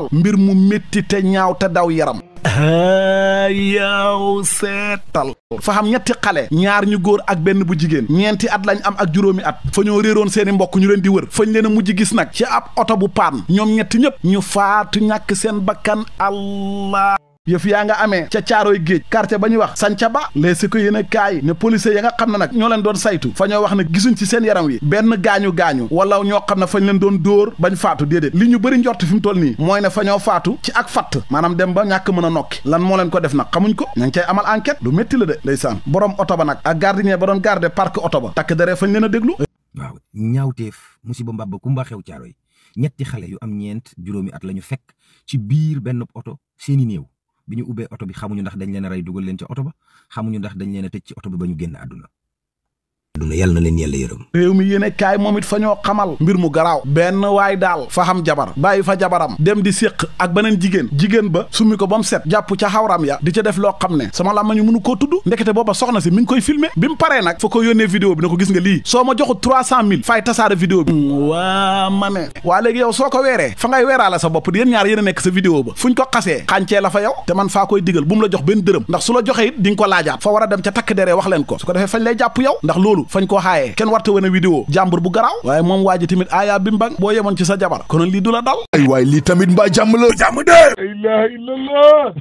mbir mu métti te ñaaw te daw yaram yow seetal fa xam ñetti xale ñaar ñu góor ak benn bu jigéen ñeenti at lañ am ak juróomi at fa ñoo réeroon seeni mbokk ñu leen di wër fañ leen a mujj gis nag ci ab oto bu paan ñoom ñetti ñëpp ñu faatu ñàkk seen bakkan allah yëf yaa nga amee ca caaroy géej quartier ba ñuy wax sanca ba les si ko yéen a kaay ne policiers ya nga xam ne nag ñoo leen doon saytu fa ñoo wax ne gisuñ ci seen yaram wi benn gaañu-gaañu wala ñoo xam ne fañ leen doon dóor bañ faatu déedéet li ñu bëri njort fi mu toll nii mooy ne fa ñoo faatu ci ak fatt maanaam dem ba ñàkk mën a nokki lan moo leen ko def nag xamuñ ko ña ngi cay amal enquête lu métti la de ndeysaan borom oto ba nag ak gardien ba doon garder parc oto ba takk dere fañ leen a déglu waaw ñaawteef musiba mbabba kumba xew caaroy ñetti xale yu am ñeent juróomi at lañu fekk ci biir benn oto seeni néew bi ñu ubbee oto bi xamuñu ndax dañ leen a rey dugal leen ci oto ba xamuñu ndax dañ leen a tëj ci oto bi ba ñu génn àdduna yàlla na leen yàlla yërëm réew mi yéene kaay moom it fa ñoo xamal mbir mu garaaw benn waay daal fa xam jabar bàyyi fa jabaram dem di séq ak beneen jigéen ba summi ko ba mu set jàpp ca xawram ya di ca def loo xam ne sama làmmiñ mënu koo tudd ndekete booba soxna si mi ngi koy filmer bi mu paree nag fa ko yónnee vidéo bi ne ko gis nga lii soo ma joxu 300 000 fay tasaare vidéo bi waa ma ne waa léegi yow soo ko weeree fa ngay weeraale sa bopp di yéen ñaar yéen a nekk sa vidéo ba fuñ ko xasee xàncee la fa yow te man faa koy digal bu mu la jox benn dërëm ndax su la joxe it di nga ko laajaat fa war a dem ca takk deree wax leen ko su ko defee fañ lay jàpp yow ndax loolu fañ ko xaayee kenn warta wane vidéo jàmbur bu garaaw waaye moom waa ji tamit aayaa bi mbang boo yemoon ci sa jabar konoon lii du la dal ay waay lii tamit mbaa jàmm la jàmm de ilaha illallah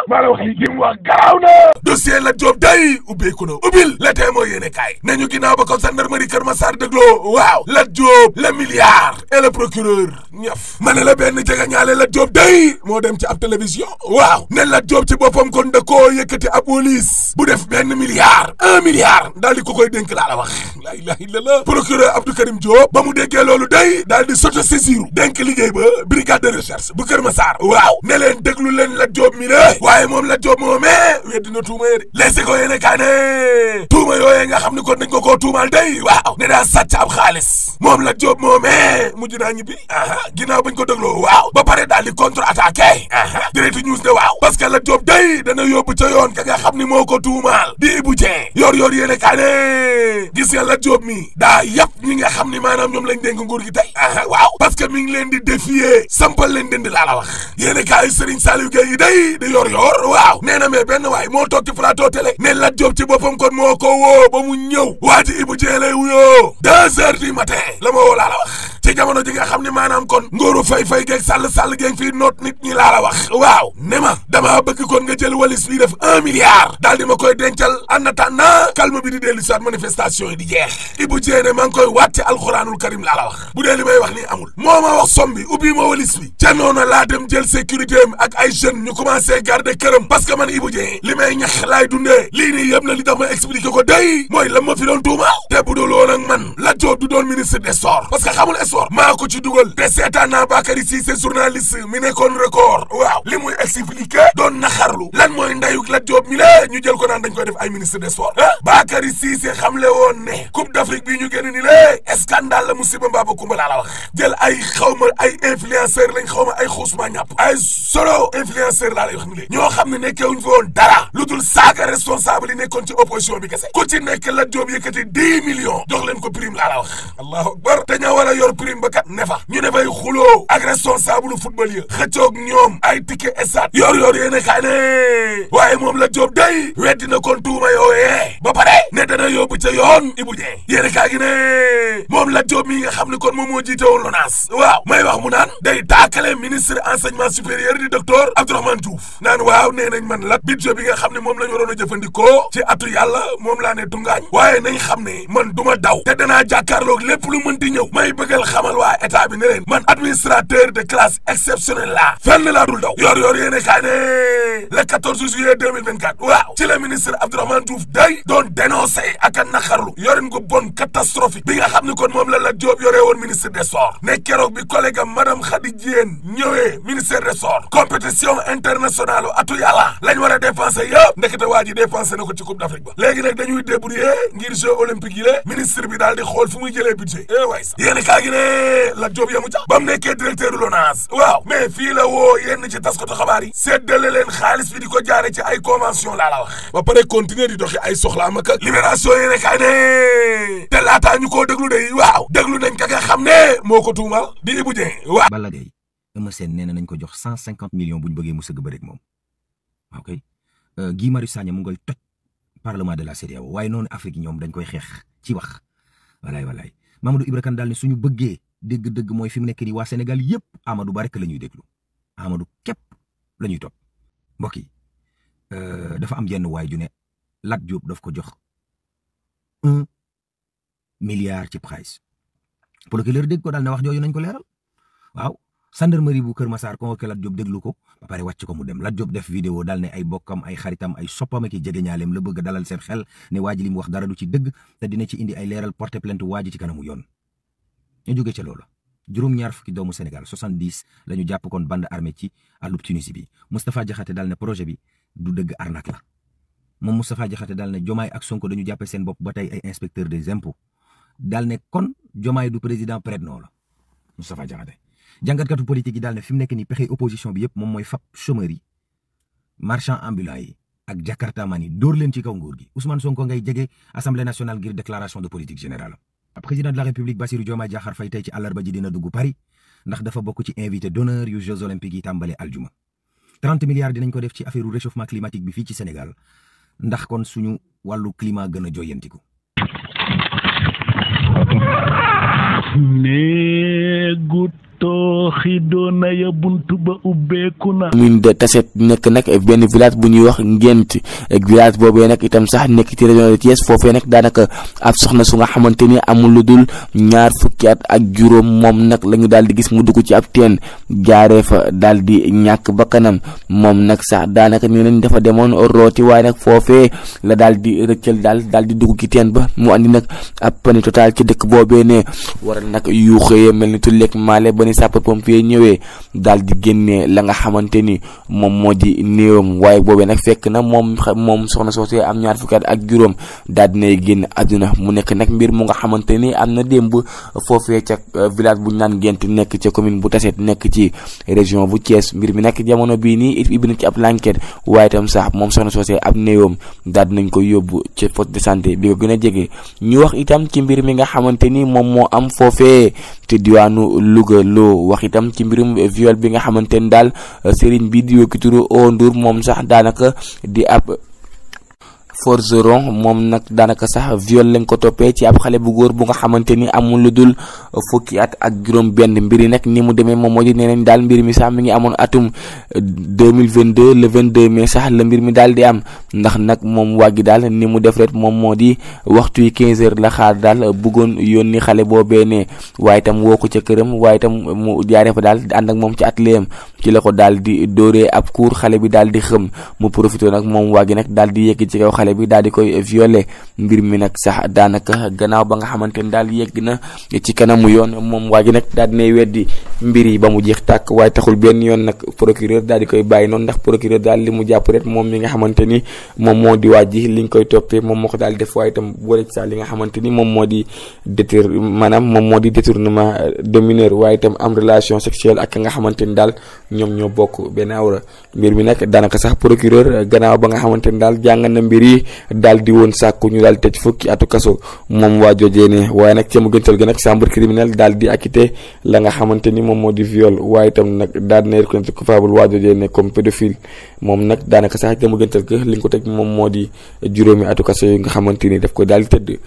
maa la wax lii jëm wax garaaw na dossier Lat Diop day ubbeeku na ubbil la tee moo yéene kaay nañu ginnaaw ba ko gendarmerie Kër Massar dégloo waaw Lat Diop le milliard et le procureur ñëf ma ne la benn jega ñaale Lat Diop day moo dem ci ab télévision waaw ne Lat Diop ci boppam kon da koo yëkkati ab police bu def benn milliard 1 milliard daal di ko koy dénk laa la wax la ilaha illallah procureur Abdou Karim Diop ba mu déggee loolu day daal di soto saisiru dénk liggéey ba brigade de recherche bu Kër Massar waaw ne leen déglu leen Lat Diop mi ne waaye moom Lat Diop moomee weddi na tuuma yee de leesi ko yéene kaa ne tuuma yooyee nga xam ne kon dañ ko koo tuumaal day waaw ne daa sàcc ab xaalis moom Lat Diop moomee mujj naa ñibbi ginnaaw bañ ko dégloo waaw ba pare daal di contre attaqué Direct News ne waaw parce que Lat Diop day dana yóbbu ca yoon ka nga xam ni moo ko tuumaal di Ibou Dieng yor yéene kaa ne gis nga Lat Diop mi daa yàpp ñi nga xam ni maanaam ñoom lañ dénk nguur gi tey waaw parce que mi ngi leen di défier sampal leen dënd laa la wax yéene kaa yu Serigne Saliou Gueye yi day di yor waaw nee na mais benn waay moo toog ci plateau télé ne Lat Diop ci boppam kon moo ko woo ba mu ñëw waa ji Ibou Dieng lay wuyoo 2 heures du matin la ma woo laa la wax ci jamono ji nga xam ne maanaam kon ngóoru fay geeg sàll geeg fii noot nit ñi laa la wax waaw ne ma damaa bëgg kon nga jël walis bii def 1 milliard daal di ma koy dencal en attendant calme bi di dellu soit manifestation yi di jeex Ibou Dieng ne maa ngi koy waat ci alxuraanul karim laa la wax bu dee li may wax nii amul moo ma wax som bi ubbi ma walis bi ca noonu laa dem jël sécurité am ak ay jeunes ñu commencé garder këram parce que man Ibou Dieng li may ñax laay dundee lii nii yëpp na li tax ma expliqué ko day mooy la ma fi doon tuumaal te bu dul woon ak man Lat Diop du doon ministre des sports parce que xamul sport maa ko ci dugal te seetaan naa Bakary Cissé journaliste mi nekkoon record waaw li muy expliqué doon naxarlu lan mooy ndayuk Lat Diop mi la ñu jël ko naan dañ koy def ay ministre des sports Bakary Cissé xamle woon ne coupe d'Afrique bii ñu génn ni lé scandale la musiba mbaaba kumba laa la wax jël ay xawma ay influenceur lañ xawma ay xuusma ñàpp ay solo influenceur laa lay wax ni lé ñoo xam ne nekkewuñ fa woon dara lu dul saaga responsable yi nekkoon ci opposition bi kese ku ci nekk Lat Diop yëkkati 10 millions jox leen ko prime laa la wax allahu akbar te ña war a yor prime ba kat ne fa ñu ne fay xuloo ak responsable football yi xëccoog ñoom ay ticket stade yor yéene kaa ne waaye moom Lat Diop day weddi na kon tuuma yooyee ba pare ne dana yóbbu ca yoon Ibou Dieng yéene kaa gi ne moom Lat Diop mi nga xam ne kon moom moo jiite woon LONASE waaw may wax mu naan day taakale ministre enseignement supérieur di docteur Abdourahmane Diouf naan waaw nee nañ man lat budget bi nga xam ne moom la ñu waroon a jëfandikoo ci atu yàlla moom laa ne tungaañ waaye nañ xam ne man duma daw te danaa jàkkaarloog lépp lu mën di ñëw may bëggal xamal waa état bi ne leen man administrateur de classe exceptionnelle laa fenn laa dul daw yor yéene kaa ne le 14 juillet 2024 waaw ci la ministre Abdourahmane Diouf day doon dénoncé ak a naqarlu yorin gu bon catastrophique bi nga xam ne kon moom la Lat Diop yoree woon ministre des sports ne keroog bi collègue am madame Khady Diène ñëwee ministère des sports compétition internationale atu yàlla lañ war a dépensé yëpp ndekete waa ji dépensé na ko ci coupe d'Afrique ba léegi nag dañuy débrouiller ngir jeux olympiques yi la ministre bi daal di xool fu muy jëlee budget waay sax yéeni kaa gi ne Lat Diop yamu ca ba mu nekkee directeur de LONASE waaw mais fii la woo yenn ci taskatu xabaar yi séddale leen xaalis bi di ko jaare ci ay convention laa la wax ba pare continuer di doxi ay soxlaam ak libération yéene kaa ne te laataa ñu koo déglu de waaw déglu nañ ka nga xam ne moo ko tuumal di Ibou Dieng waaw Balla Gaye Eumeu Sène nee na nañ ko jox 150 millions bu ñu bëggee mu sëgg bëreeg moom ok Guy Marius Sagna mu ngay toj parlement de la CEDEAO waaye noonu Afrique ñoom dañ koy xeex ci wax walaay Mamadou Ibra Kane daal ne suñu bëggee dëgg-dëgg mooy fi mu nekk nii waa Sénégal yëpp Amadou Ba rek la ñuy déglu Amadou képp la ñuy topp mbokk yi dafa am jenn waay ju ne Lat Diop daf ko jox 1 milliard ci price procureur dégg ko daal ne wax jooju nañ ko leeral waaw gendarmerie bu Kër Massar convoqué Lat Diop déglu ko ba pare wàcc ko mu dem Lat Diop def vidéo daal ne ay bokkam ay xaritam ay soppam ak i jegeñaaleem la bëgg dalal seen xel ne waa ji li mu wax dara du ci dëgg te dina ci indi ay leeral porter plainte waa ji ci kanamu yoon ñu jóge ca loola juróom-ñaar fukki doomu Sénégal 70 la ñu jàpp kon bande armée ci àllub Tunisie bi Moustapha Diakhaté daal ne projet bi du dëgg arnaque la moom Moustapha Diakhaté daal ne Diomaye ak Sonko dañu jàppe seen bopp ba tey ay inspecteur des impôts daal ne kon Diomaye du président prête-nom la Moustapha Diakhaté jàngatkatu politique yi daal ne fi mu nekk nii pexe opposition bi yëpp moom mooy fab chômeurs yi marchand ambulant yi ak Jakarta man yi dóor leen ci kaw nguur gi Ousmane Sonko ngay jege assemblée nationale ngir déclaration de politique générale. président de la république Bassirou Diomaye Diakhar Faye tey ci àllarba ji dina dugg Paris ndax dafa bokk ci invité d'honneur yu Jeux olympiques yi tàmbale aljuma 30 milliards dinañ ko def ci affaire réchauffement climatique bi fii ci Sénégal ndax kon suñu wàllu climat gën a joyantiku. néegu tooxi doona ya buntu ba ubbeeku na. commune de Tassette nekk nag benn village bu ñuy wax Ngent village boobee nag itam sax nekk ci région de Thiès foofee nag daanaka ab soxna su nga xamante ni amul lu dul 20 fukki at ak juróom moom nag la ñu daal di gis mu dugg ci ab teen jaaree fa daal di ñàkk bakkanam moom nag sax daanaka nee nañ dafa demoon rooti waaye nag foofee la daal di rëccal daal di dugg ci teen ba mu andi nag ab panique totale ci dëkk boobee ne waral nag yu xëyee mel ni tulleeg maale ba ni sapeur pompier ñëwee daal di génnee la nga xamante ni moom moo di néewam waaye boobee nag fekk na moom soxna soosee am 20 fukki at ak juróom daal dinay génn àdduna mu nekk nag mbir mu nga xamante ni am na démb foofee ca village bu ñu naan Ngent nekk ca commune bu Tassette nekk ci région bu Thiès mbir mi nag jamono bii nii ibbi na ci ab l'enquête waaye itam sax moom soxna soosee ab néewam daal dinañ ko yóbbu ci poste de santé bi ko gën a jege ñu wax itam ci mbir mi nga xamante ni moom moo am foofee te diwaanu Louga loo wax itam ci mbirum viol bi nga xamante ni daal sëriñ bi di wekki turu Ndour moom sax daanaka di ab forgeron moom nag daanaka sax viol lañ ko toppee ci ab xale bu góor bu nga xamante ni amul lu dul fukki at ak juróom benn mbir yi nag ni mu demee moom moo di nee nañ daal mbir mi sax mi ngi amoon atum 2022 le 22 mai sax la mbir mi daal di am ndax nag moom wàggi daal ni mu def rek moom moo di waxtu yi 15 heures la xaar daal bëggoon yónni xale boobee ne waaye itam woo ko ca këram waaye itam mu jaaree fa daal di ànd ak moom ci atelier ci la ko daal di dóoree ab kuur xale bi daal di xëm mu profité nag moom wàggi nag daal di yegg ci kaw xale bi daal di koy violé mbir mi nag sax daanaka gannaaw ba nga xamante ni daal yegg na ci kanamu yoon moom waa ji nag daal dinay weddi mbir yi ba mu jeex tàkk waaye taxul benn yoon nag procureur daal di koy bàyyi noonu ndax procureur daal li mu jàpp rek moom mi nga xamante ni moom moo di waa ji liñ koy toppee moom moo ko daal def waaye itam boole ci sax li nga xamante ni moom moo di moom moo di détournement de mineur waaye itam am relation sexuelle ak nga xamante ni daal ñoom ñoo bokk benn awra mbir mi nag daanaka sax procureur gannaaw ba nga xamante ni daal jàng na mbir yi daal di woon sàkku ñu daal tëj fukki atu kaso moom waa joojee ne waaye nag ca mu gëntal ga nag chambre criminelle daal di acquitté la nga xamante ni moom moo di viol waaye itam nag daal dina reconnaître coupable waa joojee ne comme pédophile moom nag daanaka sax ca mu gëntal ga li nga ko teg moom moo di juróomi atu kaso yi nga xamante ni daf ko daal di tëdd.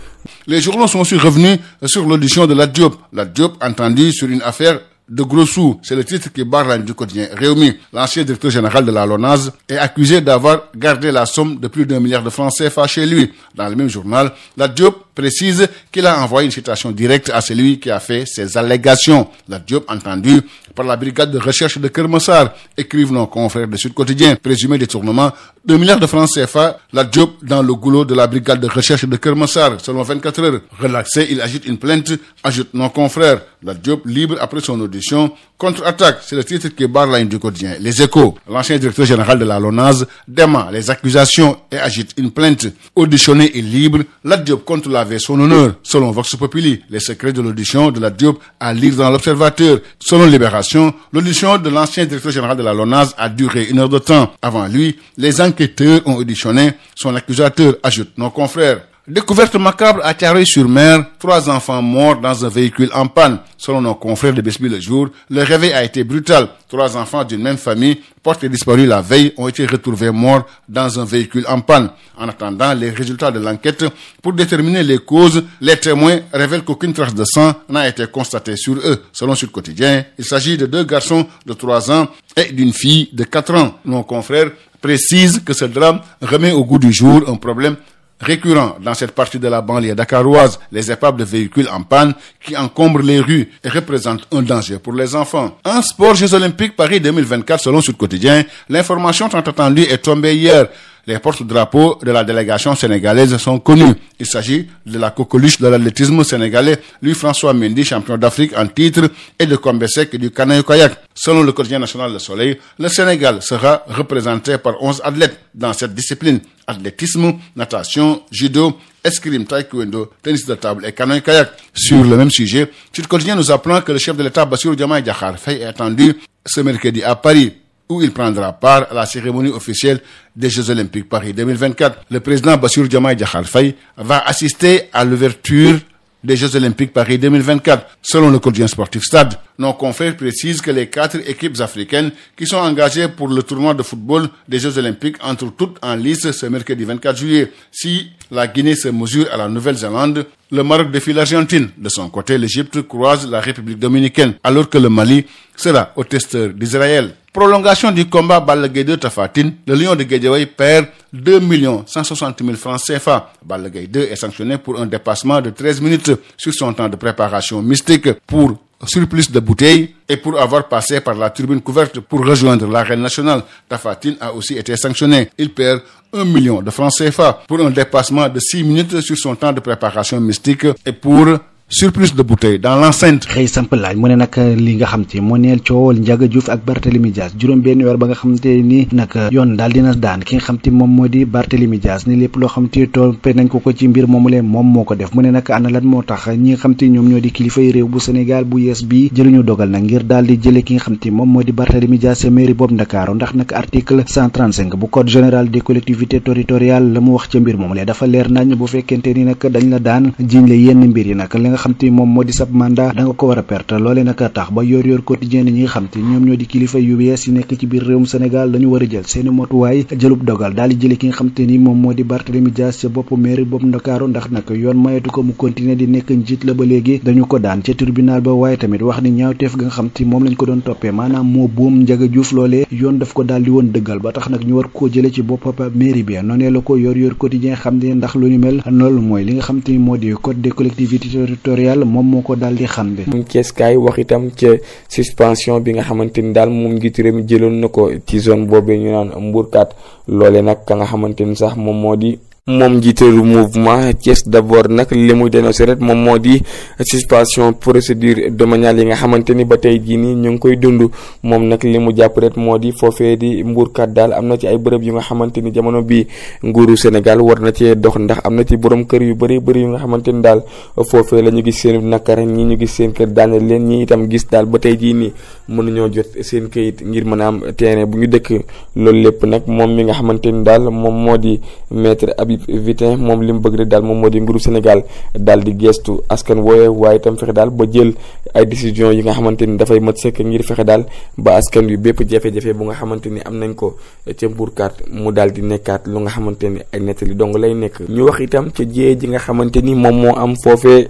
Les journaux sont aussi revenus sur l'audition de Lat Diop. Lat Diop entendu sur une affaire de gros sous, c'est le titre qui barre du quotidien Rewmi. L'ancien directeur général de la LONASE est accusé d'avoir gardé la somme de plus d'1 milliard de francs CFA chez lui. Dans le même journal, Lat Diop précise qu'il a envoyé une citation directe à celui qui a fait ces allégations. Lat Diop entendu par la brigade de recherche de Keur Massar, écrivent nos confrères de Sud Quotidien. Présumé détournement d'1 milliard de francs CFA, Lat Diop dans le goulot de la brigade de recherche de Keur Massar. Selon 24 heures, relaxé, il agite une plainte, ajoute nos confrères. Lat Diop libre après son audition. Contre-attaque, c'est le titre qui barre la ligne du quotidien. Les Échos, l'ancien directeur général de la LONASE dément les accusations et agite une plainte. Auditionné et libre, Lat Diop compte laver son honneur. Selon Vox Populi, les secrets de l'audition de Lat Diop à lire dans l'Observateur. Selon Libération, l'audition de l'ancien directeur général de la LONASE a duré 1 heure de temps. Avant lui, les enquêteurs ont auditionné son accusateur, ajoute nos confrères. Découverte macabre à Thiaroye-sur-Mer, 3 enfants morts dans un véhicule en panne. Selon nos confrères de Besbi Le Jour, le réveil a été brutal. 3 enfants d'une même famille, portés disparus la veille, ont été retrouvés morts dans un véhicule en panne. En attendant les résultats de l'enquête, pour déterminer les causes, les témoins révèlent qu'aucune trace de sang n'a été constatée sur eux. Selon Sud Quotidien, il s'agit de 2 garçons de 3 ans et d'une fille de 4 ans. Nos confrères précisent que ce drame remet au goût du jour un problème récurrent dans cette partie de la banlieue dakaroise, les épaves de véhicules en panne qui encombrent les rues et représentent un danger pour les enfants. En sport, Jeux Olympiques Paris 2024, selon Sud Quotidien, l'information tant attendue est tombée hier. Les porte-drapeaux de la délégation sénégalaise sont connus. Il s'agit de la coqueluche de l'athlétisme sénégalais, Louis-François Mendy, champion d'Afrique en titre, et de Combesek du canoë-kayak. Selon le quotidien national Le Soleil, le Sénégal sera représenté par 11 athlètes dans cette discipline. Athlétisme, natation, judo, escrime, taekwondo, tennis de table et canoë-kayak. Sur le même sujet, Sud Quotidien nous apprend que le chef de l'État, Bassirou Diomaye Diakhar Faye, est attendu ce mercredi à Paris, où il prendra part à la cérémonie officielle des Jeux Olympiques Paris 2024. Le président Bassirou Diomaye Diakhar Faye va assister à l'ouverture des Jeux Olympiques Paris 2024. Selon le quotidien sportif Stade, nos confrères précisent que les 4 équipes africaines qui sont engagées pour le tournoi de football des Jeux Olympiques entrent toutes en lice ce mercredi 24 juillet. Si la Guinée se mesure à la Nouvelle-Zélande, le Maroc défie l'Argentine. De son côté, l'Égypte croise la République dominicaine, alors que le Mali sera au testeur d'Israël. Prolongation du combat Balla Gaye 2 Tapha Tine, le Lion de Guédiawaye perd 2 160 000 francs CFA. Balla Gaye 2 est sanctionné pour un dépassement de 13 minutes sur son temps de préparation mystique pour surplus de bouteilles et pour avoir passé par la tribune couverte pour rejoindre l'arène nationale. Tapha Tine a aussi été sanctionné. Il perd 1 million de francs CFA pour un dépassement de 6 minutes sur son temps de préparation mystique et pour surplus de bouteilles dans l'enceinte. xëy samp laaj mu ne nag li nga xam te moo neel coowal Ndiaga Diouf ak Barthélémy Dias juróom benn weer ba nga xam te ni nag yoon daal dina daan ki nga xam te moom moo di Barthélémy Dias ni lépp loo xam te toppee nañ ko ci mbir moomulee moom moo ko def mu ne nag ana lan moo tax ñi nga xam te ñoom ñoo di kilifay réew bu Sénégal bu yees bi jëluñu dogal nag ngir daal di jële ki nga xam te moom moo di Barthélémy Dias sa mairie boobu Ndakaaru ndax nag article 135 bu code général des collectivités territoriales la mu wax ca mbir moomulee dafa leer nañ bu fekkente ni nag dañ la daan jiñ la yenn mbir yi nag li nga xam te moom moo di sab mandat da nga ko war a perte loolee nag tax ba yor quotidien ñi nga xam te ñoom ñoo di kilifa yu yees yi nekk ci biir réewum Sénégal dañu war a jël seeni motuwaay jëlub dogal daal di jële ki nga xam te ni moom moo di Barthélémy Dias ca bopp mairie boobu Ndakaaru ndax nag yoon mayetu ko mu continuer di nekk njiit la ba léegi dañu ko daan ca tribunal ba waaye tamit wax ni ñaawteef ga nga xam te moom lañ ko doon toppee maanaam moo boom Ndiaga Diouf loolee yoon daf ko daal di woon dëggal ba tax nag ñu war koo jële ci bopp mairie bi noonee la ko yor quotidien xam ne ndax lu ñu mel loolu mooy li nga xam te ni moo di code des collectivités territoriales moom moo ko daal di xam de Ceeskaay wax itam ca suspension bi nga xamante ni daal moom njiitu réew mi jëloon na ko ci zone boobee ñu naan Mbourkat loole nag ka nga xamante ni sax moom moo di moom jiiteelu mouvement Thiès d'abord nag li muy dénoncé rek moom moo di suspension procédure domaniale yi nga xamante ni ba tey jii nii ñu ngi koy dund moom nag li mu jàpp rek moo di foofee di Mbourkat daal am na ci ay bërëb yu nga xamante ni jamono bi nguuru Sénégal war na cee dox ndax am na ci borom kër yu bëri yu nga xamante ni daal foofee la ñu gis seen nakar ñi ñu gis seen kër daane leen ñi itam gis daal ba tey jii nii mënuñoo jot seen këyit ngir mën a am terrain bu ñu dëkk loolu lépp nag moom mi nga xamante ni daal moom moo di maître Vitin moom li mu bëgg rek daal moom moo di nguuru Sénégal daal di gestu askan wooye waaye itam fexe daal ba jël ay décision yi nga xamante ni dafay mat sëkk ngir fexe daal ba askan wi bépp jafe-jafe bu nga xamante ni am nañ ko ca Mbourkat mu daal di nekkaat lu nga xamante ni ay nettali dong lay nekk. ñu wax itam ca jiyee ji nga xamante ni moom moo am foofee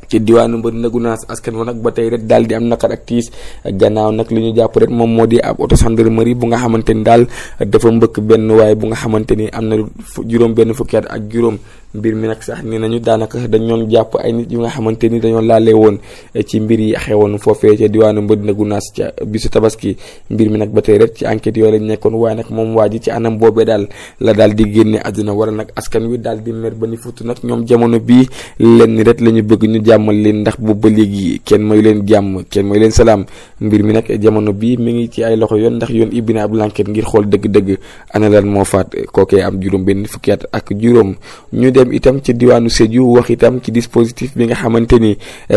ci diwaanu Médina Gounass askan wa nag ba tey rek daal di am naqar ak tiis gannaaw nag li ñu jàpp rek moom moo di ab auto gendarmerie bu nga xamante ni daal dafa mbëkk benn waaye bu nga xamante ni am na juróom benn fukki at ak juróom mbir mi nag sax ni nañu daanaka dañoon jàpp ay nit yu nga xamante ni dañoo laale woon ci mbir yi xewoon foofee ca diwaanu Médina Gounass ca bisu tabaski mbir mi nag ba tey rek ci enquête yooyu lañ nekkoon waaye nag moom waa ji ci anam boobee daal la daal di génne àdduna wala nag askan wi daal di mer ba ni futu nag ñoom jamono bii lenn rek la ñu bëgg ñu jàmm jàmmal leen ndax boobu ba léegi kenn mooy leen jàmm kenn mooy leen salaam mbir mi nag jamono bi mi ngi ci ay loxo yoon ndax yoon ibbi na ab enquête ngir xool dëgg-dëgg ana lan moo faat kookee am juróom benn fukki at ak juróom. ñu dem itam ci diwaanu Sédhiou wax itam ci dispositif bi nga xamante ni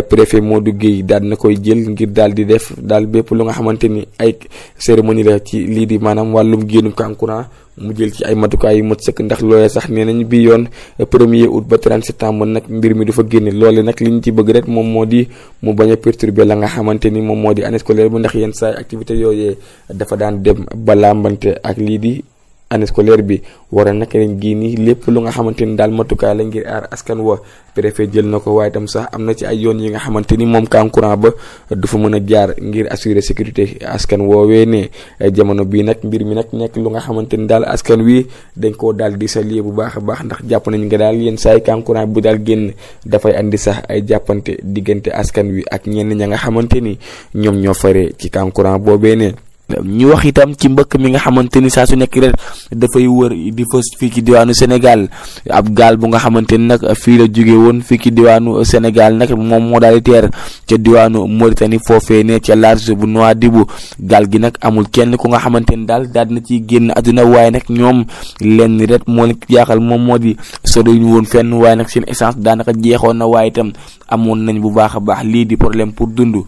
préfet Modou Guèye daal na koy jël ngir daal di def daal bépp lu nga xamante ni ay cérémonie la ci lii di maanaam wàllum génnum kankurang mu jël ci ay matukaay yu mat sëkk ndax loolee sax nee nañ bi yoon 1er août ba 30 septembre nag mbir mi du fa génne loole nag li ñu ci bëgg rek moom moo di mu bañ a perturber la nga xamante ni moom moo di année scolaire bi ndax yenn saa activité yooyee dafa daan dem ba lambante ak lii di année scolaire bi war a nag ren gii nii lépp lu nga xamante ni daal matukaay la ngir aar askan wa préfet jël na ko waaye tam sax am na ci ay yoon yi nga xamante ni moom kankurang ba du fa mën a jaar ngir assurer sécurité askan woowee ne jamono bii nag mbir mi nag nekk lu nga xamante ni daal askan wi dañ koo daal di saluer bu baax a baax ndax jàpp nañ nga daal yenn saay kankurang bu daal génn dafay andi sax ay jàppante diggante askan wi ak ñenn ña nga xamante ni ñoom ñoo fare ci kankurang boobee ne. ñu wax itam ci mbëkk mi nga xamante ni saa su nekk rek dafay wër di fës fii ci diwaanu Sénégal ab gaal bu nga xamante ni nag fii la jóge woon fii ci diwaanu Sénégal nag moom moo daal di teer ca diwaanu Mauritanie foofee ne ca large bu Nouadhibou gaal gi nag amul kenn ku nga xamante ni daal na ciy génn àdduna waaye nag ñoom lenn rek moo leen jaaxal moom moo di sodoñu woon fenn waaye nag seen essence daanaka jeexoon na waaye itam amoon nañ bu baax a baax lii di problème pour dund.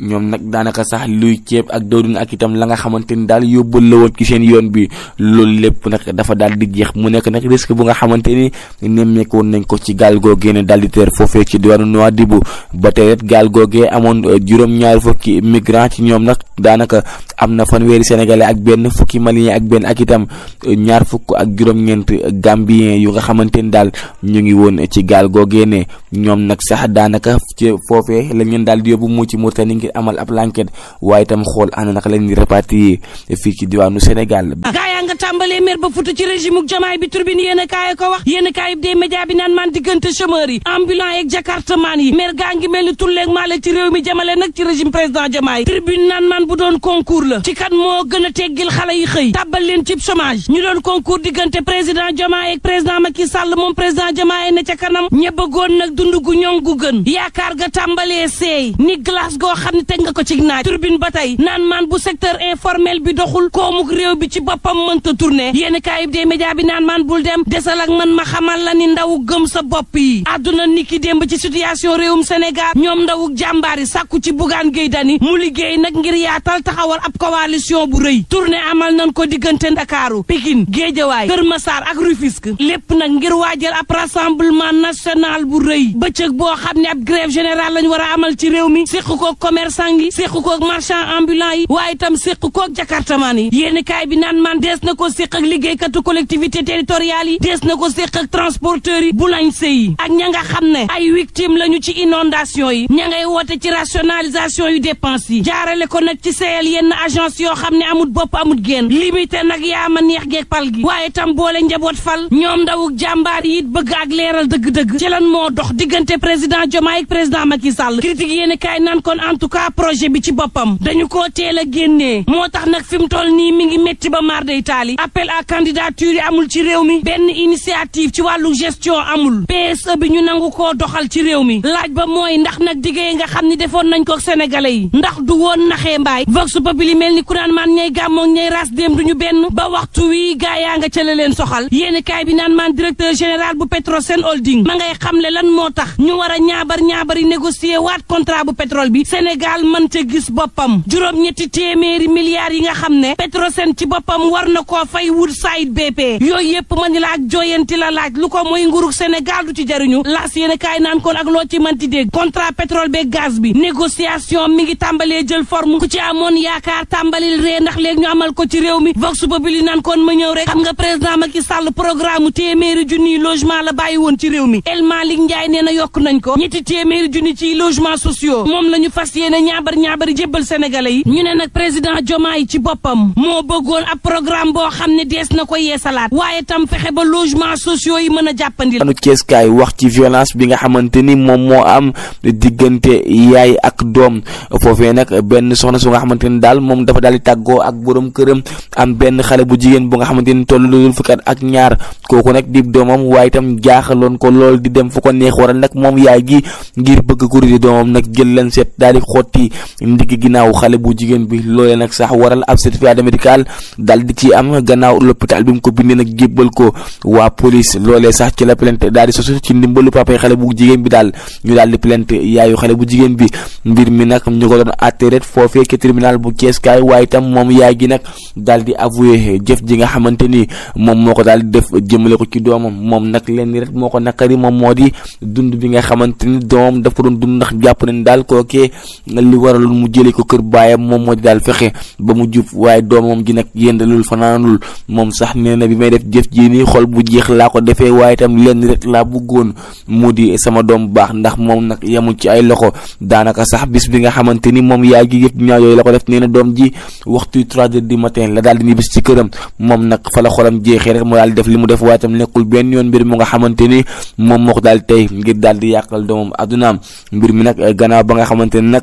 ñoom nag daanaka sax luy ceeb ak dawlin ak itam la nga xamante ni daal yóbbal la woon ci seen yoon bi loolu lépp nag dafa daal di jeex mu nekk nag risque bu nga xamante ni nemmeeku woon nañ ko ci gaal googee ne daal di teer foofee ci diwaanu Nouadhibou ba tey it gaal googee amoon juróom-ñaari fukki migrant ci ñoom nag daanaka am na fanweeri sénégalais ak benn fukki malien ak benn ak itam ñaar fukk ak juróom-ñeent gambien yu nga xamante ni daal ñu ngi woon ci gaal googee ne ñoom nag sax daanaka ci foofee lañ leen daal di yóbbu mu ci Mauritanie amal ab enquête waaye itam xool ana naka lañ di répartir fii ci diwaanu Sénégal. gaa yaa nga tàmbalee mer ba futu ci régime Diomaye bi turbine yéen a kaay ko wax yéen a kaay bi des média bi naan man diggante chômeur yi ambulant yeeg jakartamaan yi mer gaa ngi mel ni tulleeg maale ci réew mi jamale nag ci régime président Diomaye tribune naan man bu doon concours la ci kan moo gën a teggil xale yi xëy tàbbal leen ci chômage ñu doon concours diggante président Diomaye ak président Macky Sall moom président Diomaye ne ca kanam ña bëggoon nag dund gu ñoŋ gu gën yaakaar ga tàmbalee seey ni glace goo xam ne teg nga ko ci naaj turbine ba tey naan man bu secteur informel bi doxul koomuk réew bi ci boppam mënta tourné yéen kaayib des média bi naan man bul dem desal ak man ma xamal la ni ndaw gëm sa bopp yi àdduna niki démb ci situation réewum Sénégal ñoom ndawuk jàmbaari sàkku ci Bougane Gueye Dany mu liggéey nag ngir yaatal taxawal ab coalition bu rëy tournée amal nañ ko diggante Ndakaaru Pikine Guédiawaye Kër Massar ak Rufisque lépp nag ngir waajal ab rassemblement national bu rëy bëccëg boo xam ne ab grève générale lañ war a amal ci réew mi séq ko commerçant yi séq koog marchand ambulant yi waaye itam séq koog jakartamaan yi yéeni kaay bi naan man dees na ko séq ak liggéeykatu collectivité territoriales yi dees na ko séq ak transporteurs yi boulanger yi ak ña nga xam ne ay victime lañu ci inondation yi ña ngay woote ci rationalisation yu dépense yi jaarale ko nag ci seyal yenn agence yoo xam ne amut bopp amut génn limité nag yaa ma neex geeg pal gi waaye itam boole njaboot fal ñoom ndawuk jàmbaar yi it bëgg ak leeral dëgg-dëgg ci lan moo dox diggante président Diomaye ak président Macky Sall critique yéeni kaay naan kon en tout cas projet bi ci boppam dañu koo teel a génnee moo tax nag fi mu toll nii mi ngi métti ba mar day taali appel à candidature yi amul ci réew mi benn initiative ci wàllu gestion amul PSE bi ñu nangu koo doxal ci réew mi laaj ba mooy ndax nag diggéey nga xam ni defoon nañ ko sénégalais yi ndax du woon naxee mbaay vox populi mel ni ku naan maan ñay gàmmoog ñay ras dem duñu benn ba waxtu wi gaa yaa nga ca la leen soxal yéeni kaay bi naan maan directeur général bu Petrosen Holding ma ngay xamle lan moo tax ñu war a ñaabari négocier waat contrat bu pétrole bi Sénégal mën ca gis boppam juróom-ñetti téeméeri milliards yi nga xam ne Petrosen ci boppam war na koo fay Woodside BP yooyu yëpp ma ni la ak joyanti la laaj lu ko mooy nguurug Sénégal du ci jariñu laas yéen kaay naan kon ak loo ci mënti dégg contrat pétrole beeg gaz bi négociation mi ngi tàmbalee jël forme ku ci amoon yaakaar tàmbalil ree ndax léegi ñu amal ko ci réew mi vox populi naan kon ma ñëw rek xam nga président Macky Sall programme téeméeri junniy logement la bàyyi woon ci réew mi El Malick Ndiaye nee na yokk nañ ko ñetti téeméeri junni ci logement sociaux moom la ñu fas yéene ñaabari jébbal sénégalais yi ñu ne nag président Diomaye ci boppam moo bëggoon ab programme am boo xam ne dees na ko yeesalaat waaye tam fexe ba logement sociaux yi mën a jàppandi. anu Cees kaay wax ci violence bi nga xamante ni moom moo am diggante yaay ak doom foofee nag benn soxna su nga xamante ni daal moom dafa daal di tàggoo ak borom këram am benn xale bu jigéen bu nga xamante ni toll lu fukki at ak ñaar kooku nag di doomam waaye itam jaaxaloon ko lool di dem fu ko neex waral nag moom yaay gi ngir bëgg ko di doomam nag jël leen seet daal di xotti ndigg ginnaaw xale bu jigéen bi loolee nag sax waral ab certificat médical daal di ci am gannaaw l'hôpital bi mu ko bindee nag jébbal ko waa police loolee sax ci la plainte daal di sosu ci ndimbalu papay xale bu jigéen bi daal ñu daal di plainte yaayu xale bu jigéen bi mbir mi nag ñu ko doon àtte foofee ci tribunal bu Cees kaay waaye itam moom yaay gi nag daal di avoué jëf ji nga xamante ni moom moo ko daal di def jëmale ko ci doomam moom nag leen rek moo ko nakari moom moo di dund bi nga xamante ni doomam daf ko doon dund ndax jàpp nañ daal kookee li waraloon mu jëlee ko kër baayam moom moo di daal fexe ba mu jub waaye doomam ji nag yendalul fanaanul moom sax nee na bi may def jëf ji nii xol bu jeex laa ko defee waaye itam leen rek laa bëggoon mu di sama doom baax ndax moom nag yemul ci ay loxo daanaka sax bis bi nga xamante ni moom yaay gi yëpp ñaaw yooyu la ko def nee na doom ji waxtu 3 heures du matin la daal di ñibbisi ci këram moom nag fa la xolam jeexee rek mu daal di def li mu def waaye itam nekkul benn yoon mbir mu nga xamante ni moom moo ko daal tey ngir daal di yàqal doomam addunaam mbir mi nag gannaaw ba nga xamante ni nag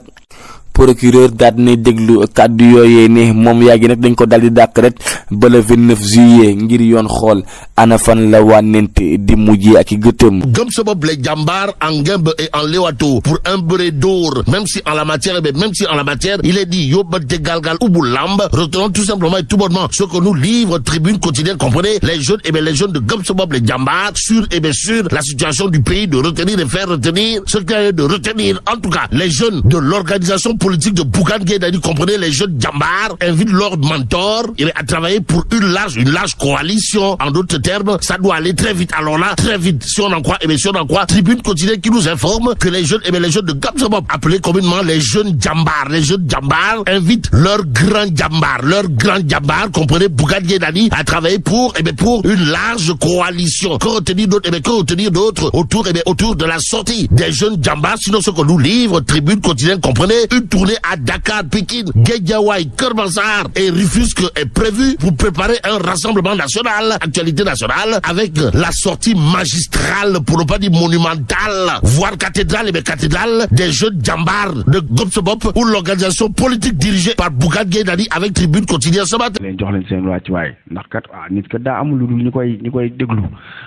procureur daal dina déglu kàddu yooyee ne moom yaa gi nag dañ ko daal di dàq rek ba le 29 juillet ngir yoon xool ana fan la wànnent di mujjee ak i gëtëm. Gëm sa bopp les jàmbaar en ngemb et en lewato pour un bëre d'or même si en la matière il est dit yóbbante galgal ubu lamb retenons tout simplement et tout bonnement ce que nous livre Tribune quotidienne comprenez les jeunes les jeunes de Gëm sa bopp les jàmbaar sur la situation du pays de retenir et faire retenir ce qu'il y a de retenir en tout cas les jeunes de l'organisation politique de Bougane Gueye Dany comprenez les jeunes jàmbaar invitent leur mentor à travailler pour une large coalition en d'autres termes ça doit aller très vite alors là très vite si on en croit Tribune quotidienne qui nous informe que les jeunes de Gëm sa bopp appelés communément les jeunes jàmbaar invitent leur grand jàmbaar comprenez Bougane Gueye Dany à travailler pour une large coalition que retenir d'autres autour de la sortie des jeunes jàmbaar sinon ce que nous livre Tribune quotidienne comprenez une tournée à Dakar, Pikine, Guédiawaye, Keur Massar et Rufisque est prévue pour préparer un rassemblement national, actualité nationale, avec la sortie magistrale, pour ne pas dire monumentale, voire cathédrale des jeunes jàmbaar de Gëm sa bopp pour l'organisation politique dirigée par Bougane Gueye Dany avec Tribune quotidienne ce matin. leen jox leen seen wàccuwaay ndax kat nit kat daa amul lu dul ñi koy déglu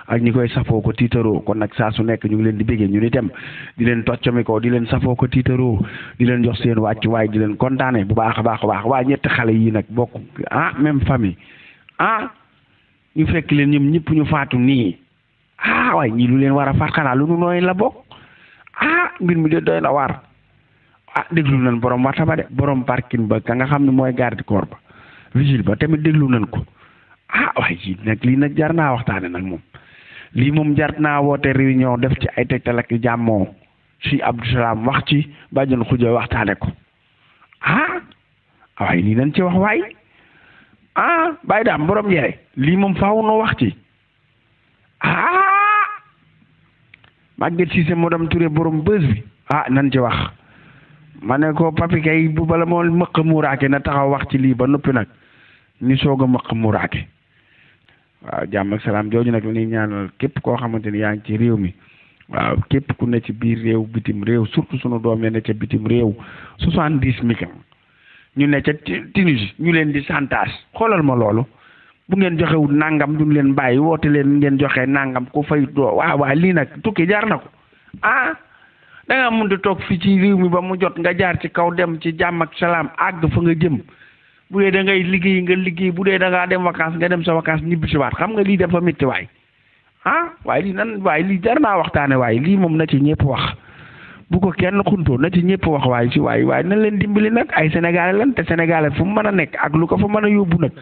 ak ñi koy safoo ko tiitaroo kon nag saa su nekk ñu ngi leen di béggee ñu ni dem di leen toccami ko di leen safoo ko tiitaroo di leen jox seen wàccuwaay di leen kontaane bu baax a baax waa ñetti xale yi nag bokk même famille ñu fekk leen ñoom ñëpp ñu faatu nii waaye ñii lu leen war a faat xanaa lu nu nooy la bokk mbir mi de doy na waar déglu nañ borom wata ba de borom parking ba ka nga xam ne mooy garde corps ba vigile ba tamit déglu nañ ko waaye lii nag jar naa waxtaane nag moom lii moom jar naa woote réunion def ci ay tegtal ak jàmmoo si Abdou Salam wax ci bàjjon xuja waxtaane ko waaye lii nañ ci wax waay bàyyi daam borom yere lii moom faaw noo wax ci Maguette Cissé madame Touré borom bës bi nañ ci wax ma ne ko papi kay bu bala moo mëq muuraake na taxaw wax ci lii ba noppi nag ni soog a mëq muuraake waaw jàmm ak salaam jooju nag la ñuy ñaanal képp koo xamante ni yaa ngi ci réew mi waaw képp ku ne ci biir réew bitim réew surtout sunu doom yi ne ca bitim réew 70 millions ñu ne ca Tunisie ñu leen di chantage xoolal ma loolu bu ngeen joxewul nangam duñ leen bàyyi woote leen ngeen joxe nangam ku fay doo waaw lii nag tukki jaar na ko da nga mun di toog fii ci réew mi ba mu jot nga jaar ci kaw dem ci jàmm ak salaam àgg fa nga jëm bu dee da ngay liggéey nga liggéey bu dee da ngaa dem vacances nga dem sa vacances ñibbi si waat xam nga lii dafa métti waay waaye lii jar naa waxtaane waaye lii moom na ci ñëpp wax bu ko kenn xuntoo na ci ñëpp wax waaye si waaye nañ leen dimbali nag ay sénégalais lan te sénégalais fu mu mën a nekk ak lu ko fa mën a yóbbu nag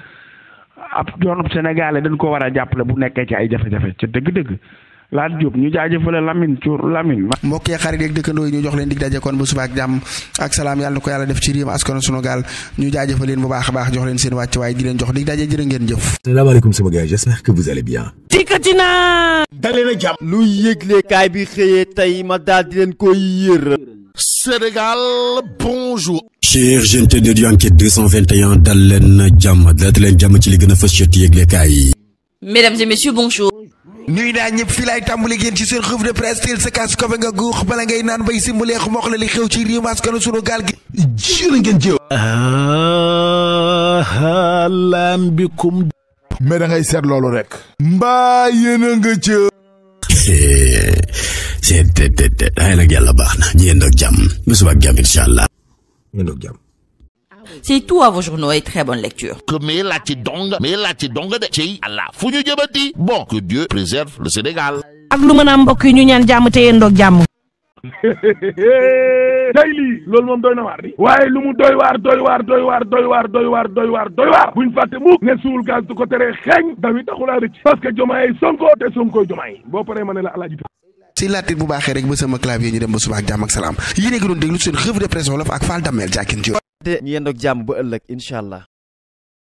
ab doonub sénégalais dañ ko war a jàppale bu nekkee ci ay jafe-jafe ca dëgg-dëgg Laat Diop ñu jaajëfale Lamine Thiour Lamine. mbokk yi xarit yeeg dëkkandoo yi ñu jox leen dig daje kon ba suba ak jàmm ak salaam yàlla na ko yàlla def ci réew askan sunu gaal ñu jaajëfal leen bu baax a baax jox leen seen wàccuwaay di leen jox dig daje jërë ngeen jëf. salaamaaleykum sama gars j'espère que vous allez bien. dikkati naa. dalee na jàmm. lu yëgle kaay bi xëyee tey ma daal di leen koy yër. Sénégal, bonjour. Chers jeunes de Enquête 221 dal leen jàmm dalate leen jàmm ci li gën a fës ci yëglekaay yi. Mesdames et messieurs, bonjour. nuy naa ñëpp fii laay tàmbali génn ci seen revue de presse teel sa kaas ko nga guux bala ngay naan bay si mu leex mox la li xew ci réew mi askanu sunu gaal gi jërë ngeen jëw halaan bikum mais da ngay seet loolu rek mbaa yéen a nga ca seet ay nag yàlla baax na ñu yendoog jàmm ba suba ak jàmm incha allah yendoog jàmm. C'est tout à vos journaux et très bonne lecture. Que mais la tidonga de ci Allah fu ñu jëbati. Bon, que Dieu préserve le Sénégal. ak lu mën a mbokk yi ñu ñaan jàmm te yendoog jàmm. tey lii loolu moom doy na waar di waaye lu mu doy waar buñ fàtte mukk ne suul gaz du ko teree xeeñ dawi taxulaa rëcc parce que Diomaye Sonko te Sonkoy Diomaye boo paree ma ne la alaaji si laatit bu baaxee rek ba sama clavier ñu dem ba suba ak jàmm ak salaam yéen a ngi doon déglu seen revue de presse wolof ak Fall Damel Jaakin Diop te ñu yendoog jàmm ba ëllëg incha allah.